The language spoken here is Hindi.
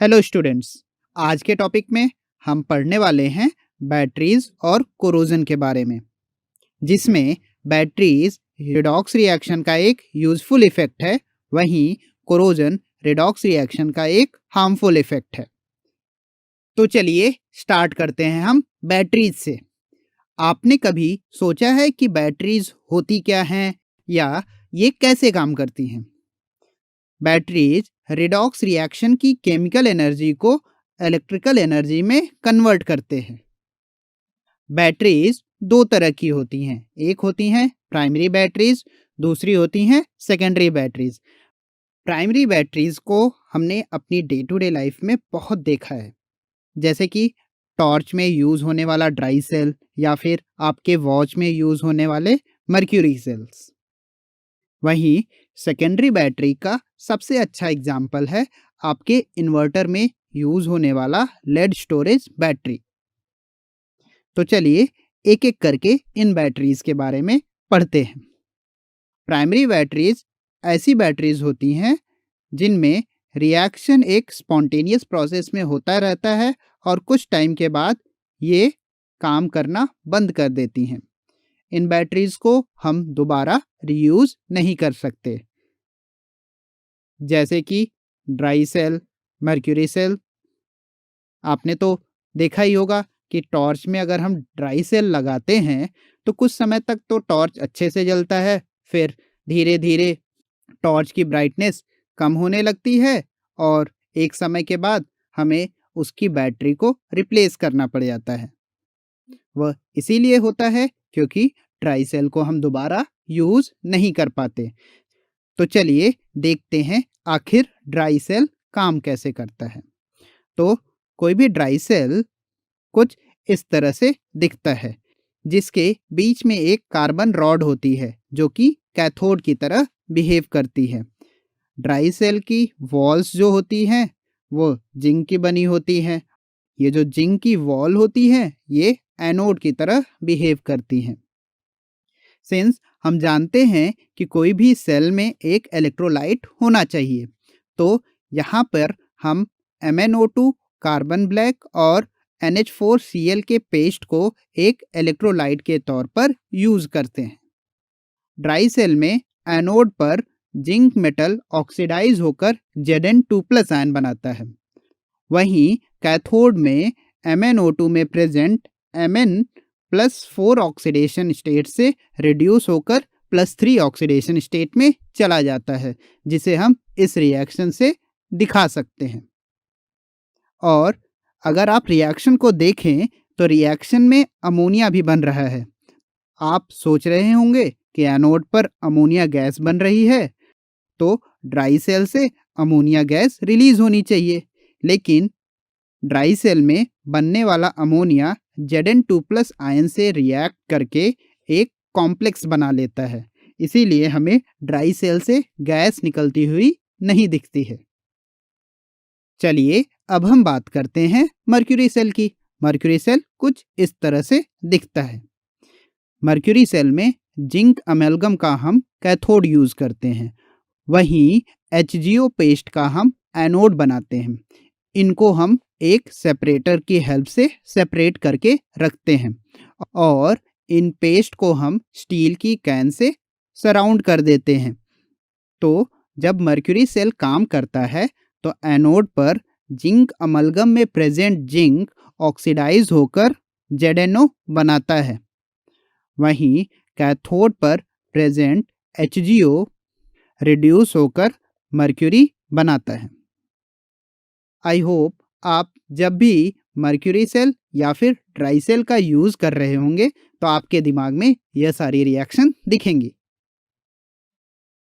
Hello students. आज के टॉपिक में हम पढ़ने वाले हैं बैटरीज और कोरोजन के बारे में, जिसमें बैटरीज रिडॉक्स रिएक्शन का एक यूजफुल इफेक्ट है, वहीं कोरोजन रिडॉक्स रिएक्शन का एक हार्मफुल इफेक्ट है। तो चलिए स्टार्ट करते हैं हम बैटरीज से। आपने कभी सोचा है कि बैटरीज होती क्या हैं या ये कैसे काम करती हैं? बैटरीज रिडॉक्स रिएक्शन की केमिकल एनर्जी को इलेक्ट्रिकल एनर्जी में कन्वर्ट करते हैं। बैटरीज दो तरह की होती हैं, एक होती हैं प्राइमरी बैटरीज, दूसरी होती हैं सेकेंडरी बैटरीज। प्राइमरी बैटरीज को हमने अपनी डे टू डे लाइफ में बहुत देखा है, जैसे कि टॉर्च में यूज़ होने वाला ड्राई सेल या फिर आपके वॉच में यूज़ होने वाले मर्क्यूरी सेल्स। वहीं सेकेंडरी बैटरी का सबसे अच्छा एग्जाम्पल है आपके इन्वर्टर में यूज होने वाला लेड स्टोरेज बैटरी। तो चलिए एक एक करके इन बैटरीज के बारे में पढ़ते हैं। प्राइमरी बैटरीज ऐसी बैटरीज होती हैं जिनमें रिएक्शन एक स्पॉन्टेनियस प्रोसेस में होता रहता है और कुछ टाइम के बाद ये काम करना बंद कर देती हैं। इन बैटरीज को हम दोबारा रीयूज नहीं कर सकते, जैसे कि ड्राई सेल, मर्क्यूरी सेल। आपने तो देखा ही होगा कि टॉर्च में अगर हम ड्राई सेल लगाते हैं तो कुछ समय तक तो टॉर्च अच्छे से जलता है, फिर धीरे धीरे टॉर्च की ब्राइटनेस कम होने लगती है और एक समय के बाद हमें उसकी बैटरी को रिप्लेस करना पड़ जाता है। वह इसीलिए होता है क्योंकि ड्राई सेल को हम दोबारा यूज नहीं कर पाते। तो चलिए देखते हैं आखिर ड्राई सेल काम कैसे करता है। तो कोई भी ड्राई सेल कुछ इस तरह से दिखता है, जिसके बीच में एक कार्बन रॉड होती है जो कि कैथोड की तरह बिहेव करती है। ड्राई सेल की वॉल्स जो होती हैं वो जिंक की बनी होती हैं। ये जो जिंक की वॉल होती है ये एनोड की तरह बिहेव करती हैं। सिंस हम जानते हैं कि कोई भी सेल में एक इलेक्ट्रोलाइट होना चाहिए, तो यहाँ पर हम MnO2 कार्बन ब्लैक और NH4Cl के पेस्ट को एक इलेक्ट्रोलाइट के तौर पर यूज करते हैं। ड्राई सेल में एनोड पर जिंक मेटल ऑक्सीडाइज होकर Zn2+ आयन बनाता है, वहीं कैथोड में MnO2 में प्रेजेंट Mn+4 ऑक्सीडेशन स्टेट से रिड्यूस होकर +3 ऑक्सीडेशन स्टेट में चला जाता है, जिसे हम इस रिएक्शन से दिखा सकते हैं। और अगर आप रिएक्शन को देखें तो रिएक्शन में अमोनिया भी बन रहा है। आप सोच रहे होंगे कि एनोड पर अमोनिया गैस बन रही है, तो ड्राई सेल से अमोनिया गैस रिलीज होनी चाहिए, लेकिन ड्राई सेल में बनने वाला अमोनिया Zn2+ आयन से रिएक्ट करके एक कॉम्प्लेक्स बना लेता है, इसीलिए हमें ड्राई सेल से गैस निकलती हुई नहीं दिखती है। चलिए अब हम बात करते हैं मर्क्यूरी सेल की। मर्क्यूरी सेल कुछ इस तरह से दिखता है। मर्क्यूरी सेल में जिंक अमेल्गम का हम कैथोड यूज करते हैं, वहीं HgO पेस्ट का हम एनोड बनाते हैं। इनको हम एक सेपरेटर की हेल्प से सेपरेट करके रखते हैं और इन पेस्ट को हम स्टील की कैन से सराउंड कर देते हैं। तो जब मर्क्यूरी सेल काम करता है तो एनोड पर जिंक अमलगम में प्रेजेंट जिंक ऑक्सीडाइज होकर ZnO बनाता है, वहीं कैथोड पर प्रेजेंट HgO रिड्यूस होकर मर्क्यूरी बनाता है। आई होप आप जब भी मर्क्यूरी सेल या फिर ड्राई सेल का यूज़ कर रहे होंगे तो आपके दिमाग में यह सारी रिएक्शन दिखेंगी।